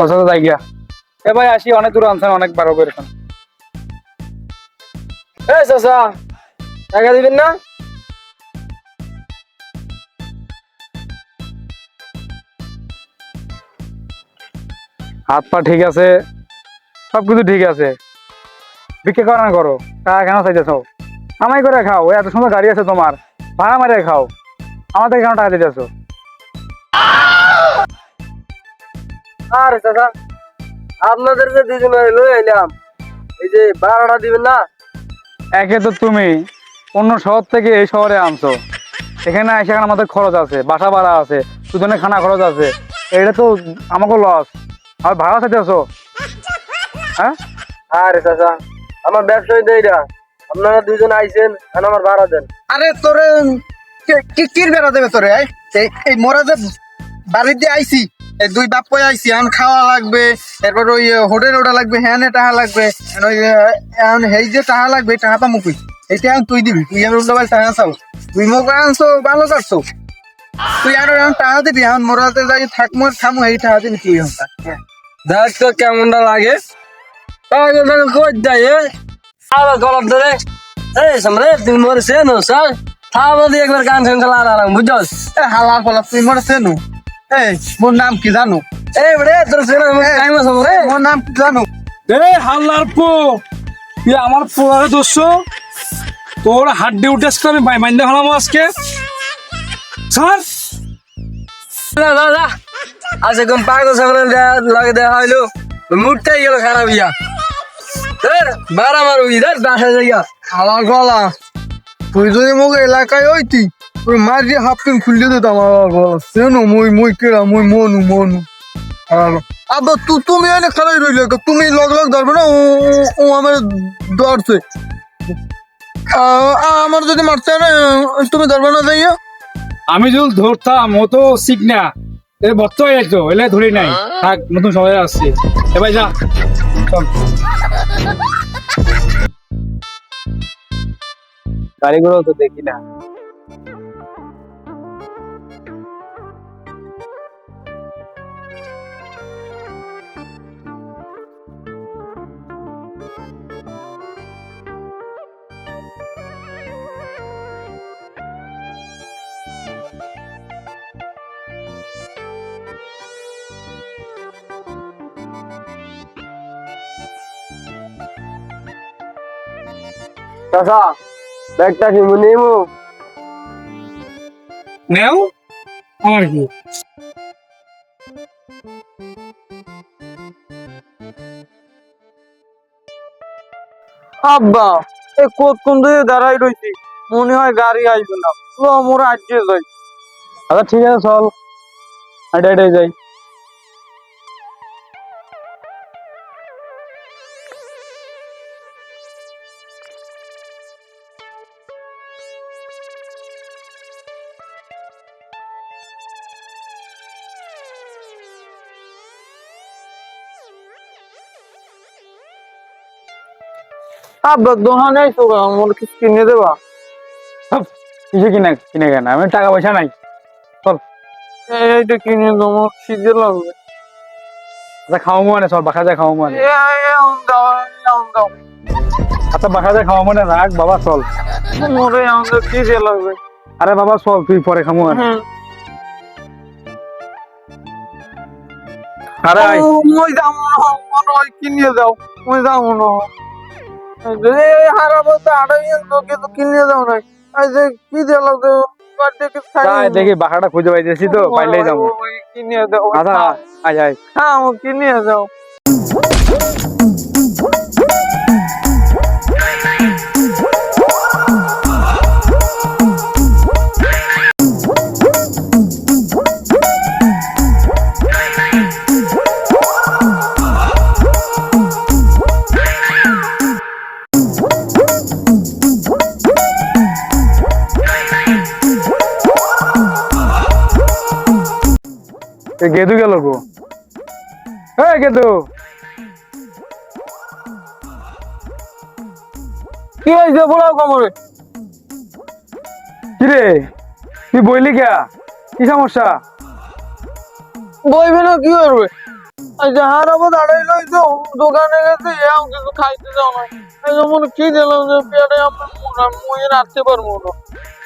আচ্ছা যাই গিয়া। এ ভাই আসি, অনেক দূর আনছেন, অনেক বারো করেছেন। এই চাচা, টাকা দিবেন না? হাত পা ঠিক আছে, সবকিছু ঠিক আছে, বিক্রি করো না করো, টাকা কেন চাইতেছ? আমায় করে খাও, এত সুন্দর গাড়ি আছে তোমার, ভাড়া মারিয়ে খাও, আমাদের কেন টাকা দিতেছ? আরে চাচা, আপনাদের যে দুজনে লই আইলাম, এই যে ভাড়াটা দিবেন না? একে তো তুমি অন্য শহর থেকে এই শহরে আনছো, এখানে এসে আমাদের খরচ আছে, বাসা ভাড়া আছে, দুজনে খানা খরচ আছে, এটা তো আমাকে লস। আর ভাড়া চাইতেছো? হ্যাঁ আরে চাচা, আমার ব্যবসায়ী এইটা, আপনারা দুজন আইছেন আর আমার ভাড়া দেন। আরে তোরে কি বেড়া দেবে তোরে? এই মোরা যে বাড়িতে আইছি, এই দুই বাপ কই আইছি, এখন খাওয়া লাগবে, এরপর ওই হোটেল ওটা লাগবে, হ্যাঁ টাকা লাগবে, ওই এখন হেই যে টাকা লাগবে, টাকা পামু কই? এইটা এখন তুই দিবি, তুই এখন উল্টো টাকা চাও, তুই মোক আনছো ভালো করছো, তুই আর এখন টাকা দিবি, এখন মোরাতে যাই থাকবো খামু, এই টাকা দিবি তুই এখন। দেখ তো কেমনটা লাগে। কই যায় আবার গলত ধরে, এই সামনে তুমি মোর চেনো স্যার, খাওয়া দিয়ে একবার গান শুনতে লাগালাম, বুঝছস? হালা ফলা তুই মোর চেনো? এই মোর নাম কি জানো? এই বড়ে তোর চেনো টাইম আছে রে? মোর নাম কি জানো? এ হাল্লার পো, তুই আমার পোড়ারে দোষ, তোর হাড্ডি উঠেছ, আমি মাইন্দা হলাম আজকে। স্যার না না না, আজ একদম পাগল সামনে লাগে দেখা হইলো, মুডটাই গেল খারাপ ইয়া। বারা মারু ইধার বাসা যাইয়া। হালার গলা, তুই যদি মোক এলাকায় হইতি, তুই মার দিয়ে হাফ প্যান্ট খুললে দিতাম। হালার গলা চেনো? মই কেরা, মই মনু আবার তুমি এনে খেলাই রইলে, তুমি লগ ধরবে না, ও আমার ধরছে, আমার যদি মারতে না, তুমি ধরবে না যাইয়া। আমি যদি ধরতাম, ও তো শিখ না, এ বর্ত হয়ে যেত, এলে ধরি নাই, থাক নতুন সবাই আসছে। এবার যা চল, গাড়িগুলো তো দেখি না। চাচা, ব্যাগটা কি নিমু? নেও, আমার কি? আব্বা, এই কতক্ষণ ধরে দাঁড়াই রইছি, মনে হয় গাড়ি আসবে না, মোরা আজকে যাই। আচ্ছা ঠিক আছে, চল হাইটে হাইটে যাই। আব্বা দোকানে আইসো, আমার কিছু কিনে দেবা? কিছু কিনে কিনে কেন, আমি টাকা পয়সা নাই, চল। এইটা কিনে দেবো, আমার খিদে লাগবে। আচ্ছা খাওয়া মানে, চল বাসা যায় খাওয়া মানে। দাও, আচ্ছা বাসা যায় খাওয়া মানে, রাখ বাবা চল। মোরে আমাদের খিদে লাগবে। আরে বাবা চল, তুই পরে খামু মানে। আরে আয়। মই যাবো না, মনে হয় কিনে দাও, মই যাবো না। হারা বলতে আড়াই তোকে তো কিনে দাও না, এই যে খিদে লাগবে, তাই দেখি বাসাটা খুঁজে পাইতেছি তো, পাইলেই যাবো। কিনে দাও। আচ্ছা আয় আয়। হ্যাঁ, কিনে দাও। গেদু গেল গো, হ্যাঁ গেদু, কি হয়েছে বলো কোমরে? কিরে তুই বইলি কে, কি সমস্যা? বইবে না কি করবে? এই যে হারাবো দাঁড়াই লইছো দোকানে গেছে এও কিছু খাইতে যাও না এই যেমন কি দিলাম যে পেটে আমার মুই রাখতে পারবো না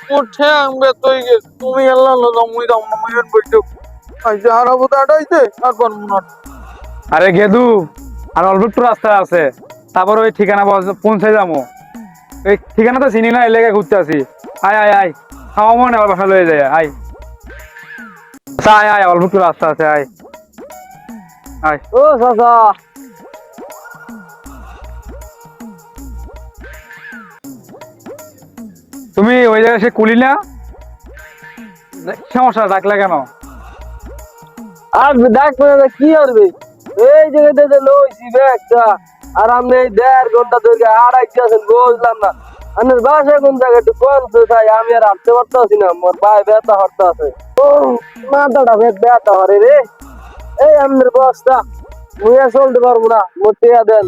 মোর ঠ্যাং বেত হয়ে গেছে তুমি আল্লাহ দাও মুই দাও না মুই বইছো এই যে হারাবো দাঁড়াইতে আর পারবো না আরে গেদু আর অল্প একটু রাস্তা আছে, তারপর ওই ঠিকানা পৌঁছে যাবো। ওই ঠিকানা তো চিনি না, এই লেগে ঘুরতে আসি। আয় আয় আয়, খাওয়া মনে আবার বাসা লয়ে যায়। আয় আচ্ছা, আয় আয়, অল্প একটু রাস্তা আছে, আয় আয়। ও চাচা, তুমি ওই জায়গায় সে কুলি না, সমস্যা ডাকলে কেন? আর ডাকবে না কি করবে? এই জায়গাতে লইছি ব্যাগটা, আর আপনি এই 1.5 ঘন্টা ধরে আড়াইতে আছেন, বুঝলাম না আপনার বাসা কোন জায়গায় একটু কোন তাই আমি আর হাঁটতে পারতেছি না, মোর পায়ে ব্যথা হরতে আছে। ও মাথাটা ব্যথা হরে রে। এই আপনার বস্তা মুই আর চলতে পারবো না, মোর টিয়া দেন।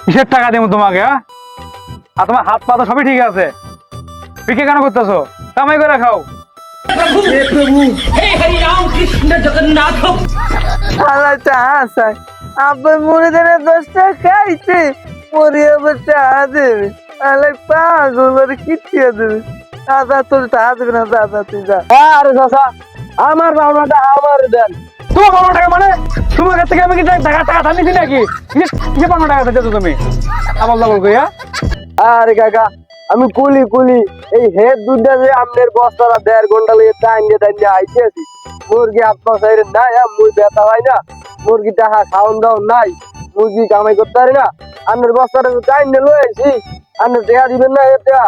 কিসের টাকা দেবো তোমাকে? হ্যাঁ, আর তোমার হাত পা তো সবই ঠিক আছে, বিক্রি কেন করতেছো? কামাই করে খাও। আল্লাহ টাকা চাই আব্বা মরে দেবে 10 টাকা খাইছে মরে আবার টাকা দেবে আল্লাহ পাগল করে কিটিয়ে দেবে দাদা তোর টাকা দেবে না দাদা তুই যা আরে চাচা, আমার ভাবনাটা আমার দেন। তোমার পাওনা টাকা মানে? তোমার কাছ থেকে আমি কি টাকা টাকা থামিয়েছি নাকি? কিসে পাওনা টাকা দিতেছো তুমি? আবল দাবল কইয়া। আরে কাকা, আমি কুলি কুলি এই হেড দুধটা যে আপনার বস্তাটা 1.5 ঘন্টা লেগে টাইনে টাইনে আইতে আছি। মুরগি আপনার সাইডে নাই, মুই ব্যথা হয় না, মুরগি টাকা খাওয়ান দাওয়ান নাই, মুরগি কামাই করতে পারি না। আপনার বস্তাটা টাইনে লয়ে আইছি, আপনি টাকা দিবেন না? এর টাকা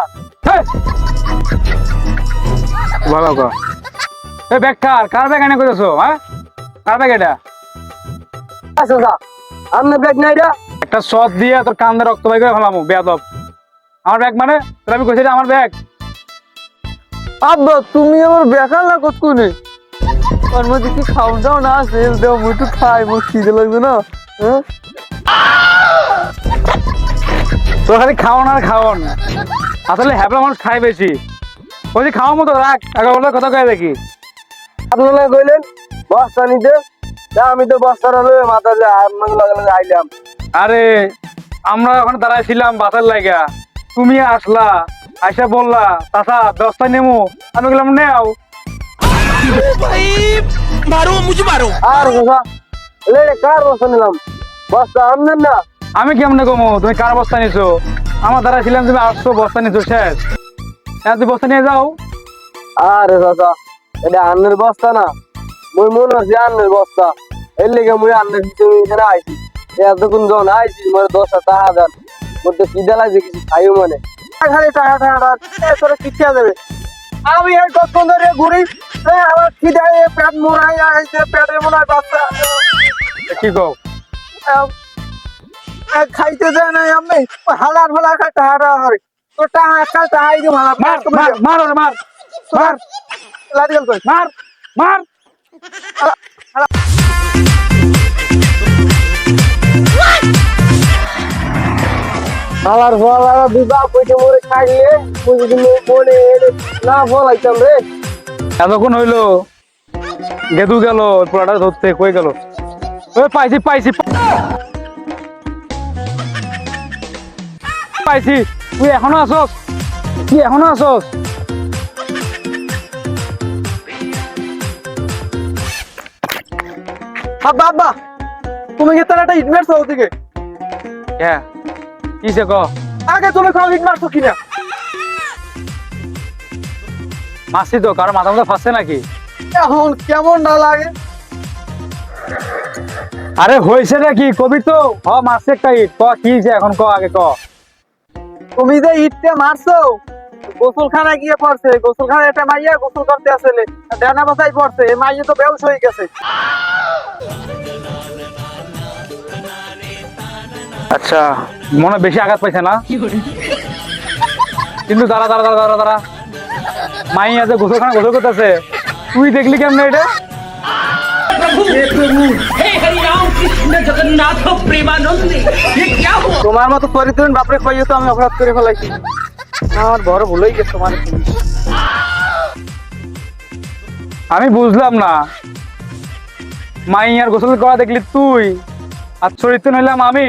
ভালো কর। এই ব্যাগ কার ব্যাগ এনে করেছো? হ্যাঁ, কার ব্যাগ এটা? আচ্ছা আচ্ছা, আপনার ব্যাগ নাই রা? একটা শট দিয়ে তোর কান্দে রক্ত বাই করে ফেলামু বেয়াদব। আমার ব্যাগ মানে? তোর আমি কইছি আমার ব্যাগ। আব্বা তুমি আমার বেকার না কতক্ষণে ওর মধ্যে কি খাওয়া দাও না আছে দেও মুই একটু খাই মুখ খিদে লাগবে না হ্যাঁ তোর খালি খাওয়ান আর খাওয়ান, আসলে হ্যাবলা মানুষ খায় বেশি। ওই যে খাওয়ার মতো রাখ, আগে বলে কথা কয়ে দেখি। আপনারা কইলেন বস্তা নিতে, তা আমি তো বস্তাটা লয়ে মাথা লগে আইলাম। আরে আমরা ওখানে দাঁড়াইছিলাম বাতার লাগা, তুমি আসলা, আইসা বললা চাচা দশটা নেমো, আমি বললাম নেও। আর চাচা লে কার বস্তা নিলাম? বস্তা আমনেন না? আমি কেমনে কমো? তুমি কার বস্তা নিছো? আমার দাঁড়াইছিলাম, তুমি আসছো বস্তা নিছো, শেষ। এখন তুমি বস্তা নিয়ে যাও। আরে চাচা, এটা আন্নের বস্তা না, মুই মনে হচ্ছে আন্নের বস্তা। এর লেগে মুই আন্নের তুমি এখানে আইছি। এতক্ষণ যখন আইছি মানে 10টা টাকা দেন, মোর তো খিদা লাগছে কিছু খাইও মানে। খালি টাকা টাকা তোরা কিচ্ছা দেবে আমি এই কতক্ষণ ধরে ঘুরি আমার খিদায় পেট মোড়াই আইছে পেটে মনে হয় বাচ্চা কি কও? খাইতে দেয় নাই আমি হালার ফালা খাই টাকা টাকা করে তো টাকা একটা টাকাই দিও হালা মার মার মার ওরে মার মার লাদি গেল কই মার মার। আলার ফলারা বিবাহ কইতে মোরে খাইলে মুই যদি মনে না ফলাইতাম রে। এতক্ষণ হইলো, গেদু গেল পোড়াটা ধরতে, কই গেল? ওই পাইছি পাইছি পাইছি। তুই এখনো আসস? তুই এখনো আসস? আব্বা আব্বা তুমি কি তার একটা ইট মারছো ওদিকে হ্যাঁ, কিসে ক? আগে তুমি খাও ইট মারছো কিনা মাসি তো কারো মাথা মাথা ফাঁসছে নাকি? এখন কেমন না লাগে আরে হয়েছে নাকি কবি তো? হ মারছে একটা ইট, ক কি হইছে এখন ক, আগে ক। তুমি যে ইটটা মারছো গোসলখানা গিয়ে পড়ছে, গোসলখানা একটা মাইয়া গোসল করতে আসলে ডানা বাসাই পড়ছে, এই মাইয়া তো বেউস হয়ে গেছে। আচ্ছা, মনে বেশি আঘাত পাইছে না? কিন্তু দাঁড়া দাঁড়া দাঁড়া দাঁড়া দাঁড়া, মাইয়া যে গোসলখানা গোসল করতেছে, তুই দেখলি কেমনে এটা? তোমার মতো চরিত্রহীন বাপরে কইয়ে তো আমি অপরাধ করে ফেলাইছি, আমার বড় ভুলেই গেছে তোমার। আমি বুঝলাম না, মাইয়ার গোসল করা দেখলি তুই, আর চরিত্র হইলাম আমি।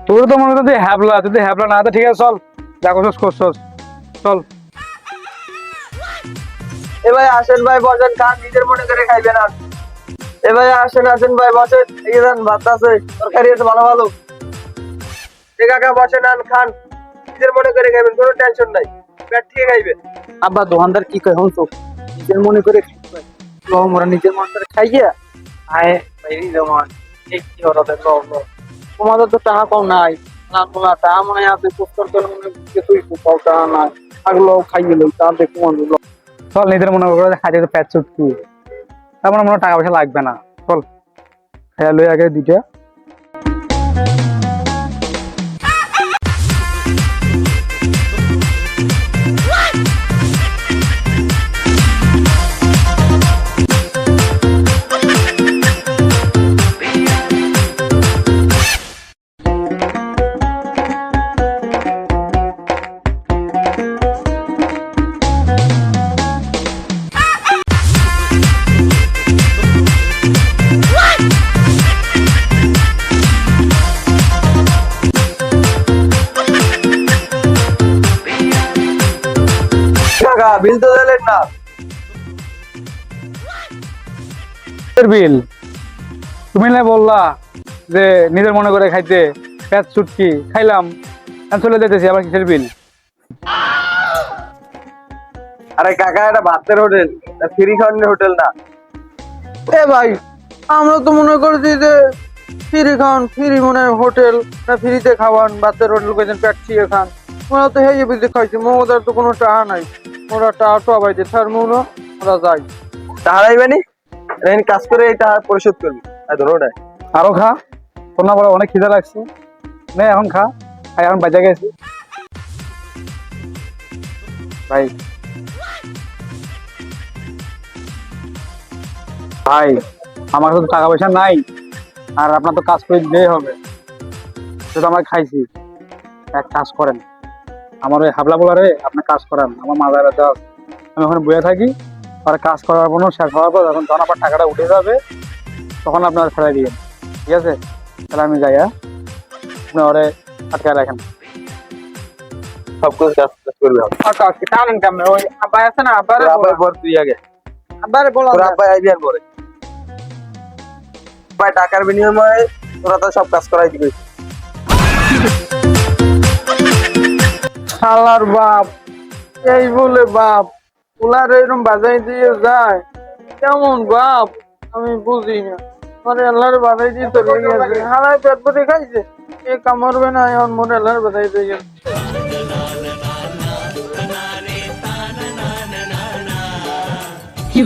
তোর তো মনে হচ্ছে হ্যাবলা, তুই হ্যাবলা না, তো ঠিক আছে চল, যা করছস করছস, চল। এ ভাই আসেন ভাই, বসেন, খান, নিজের মনে করে খাইবেন। আর এ ভাই আসেন আসেন ভাই, বসেন, এই দেন ভাত আছে, তরকারি আছে ভালো ভালো। এ কাকা বসেন, আন, খান, নিজের মনে করে খাইবেন, কোনো টেনশন নাই, পেট ঠিক খাইবেন। আব্বা দোকানদার কি কয় হন তো, নিজের মনে করে মোরা নিজের মনে করে খাইয়া আয় বাইরে যেমন এই কি ওরা দেখো তোমাদের তো টাকা কম নাই না, তোমার টাকা মনে আছে পুস্তক করে মনে কিছুই পাও টাকা নাই, আগলো খাইয়ে লই তা দেখো মনে হলো। চল, নিজের মনে করে খাইতে তো পেট চুটকি, তার মানে মনে হয় টাকা পয়সা লাগবে না, চল খেয়াল লই আগে দুইটা। কাকা বিল তো দিলেন না। বিল তুমি না বললা যে নিজের মনে করে খাইতে, পেট চুটকি খাইলাম, এখন চলে যেতেছি, আবার কিসের বিল? আরে কাকা এটা ভাতের হোটেল, ফ্রি খাওয়ানোর হোটেল না। এ ভাই আমরা তো মনে করছি যে ফ্রি খান, ফ্রি মনে হয় হোটেল না, ফ্রিতে খাওয়ান, বাচ্চার হোটেল কইছেন পেট চিয়ে খান, ওরা তো হেয়ে বুঝে খাইছি, মোদের তো কোনো টাকা নাই, ওরা টাকা তো আবাইতে তার মনে ওরা যাই তাহারাইবানি কাজ করে এই টাকা পরিশোধ করবি, ধরো ওটাই। আরো খা, তোর না বলে অনেক খিদে লাগছে, নে এখন খা, আর এখন বাজা গেছি ভাই। ভাই আমার কাছে তো টাকা পয়সা নাই, আর আপনার তো কাজ করে দিতেই হবে, সেটা আমরা খাইছি। এক কাজ করেন, আমার ওই হাবলা বোলারে আপনি কাজ করান, আমার মাজার ব্যথা আছে, আমি ওখানে বসে থাকি, আর কাজ করার কোনো শেষ হওয়ার পর যখন তখন আপনার টাকাটা উঠে যাবে, তখন আপনারা ফেরাই দিবেন, ঠিক আছে? তাহলে আমি যাই, হ্যাঁ, আপনি ওরে আটকায় রাখেন। সব কিছু কাজ করবি। টানেন কেমন ওই আব্বাই আছে না, আব্বারে আব্বাই পর তুই আগে, আব্বারে বলা তোর আব্বাই আইবি আর পরে। ভাই টাকার বিনিময়ে তোরা তো সব কাজ করাই দিবি। শালার বাপ, এই বলে বাপ ওলার এরকম বাজাই দিয়ে যায়, কেমন বাপ আমি বুঝি না, মানে আল্লাহর বাজাই দিয়ে চলে গেছে, হালায় পেট ভরে খাইছে, এ কামড়বে না, এখন মনে আল্লাহর বাজাই দিয়ে গেছে। কি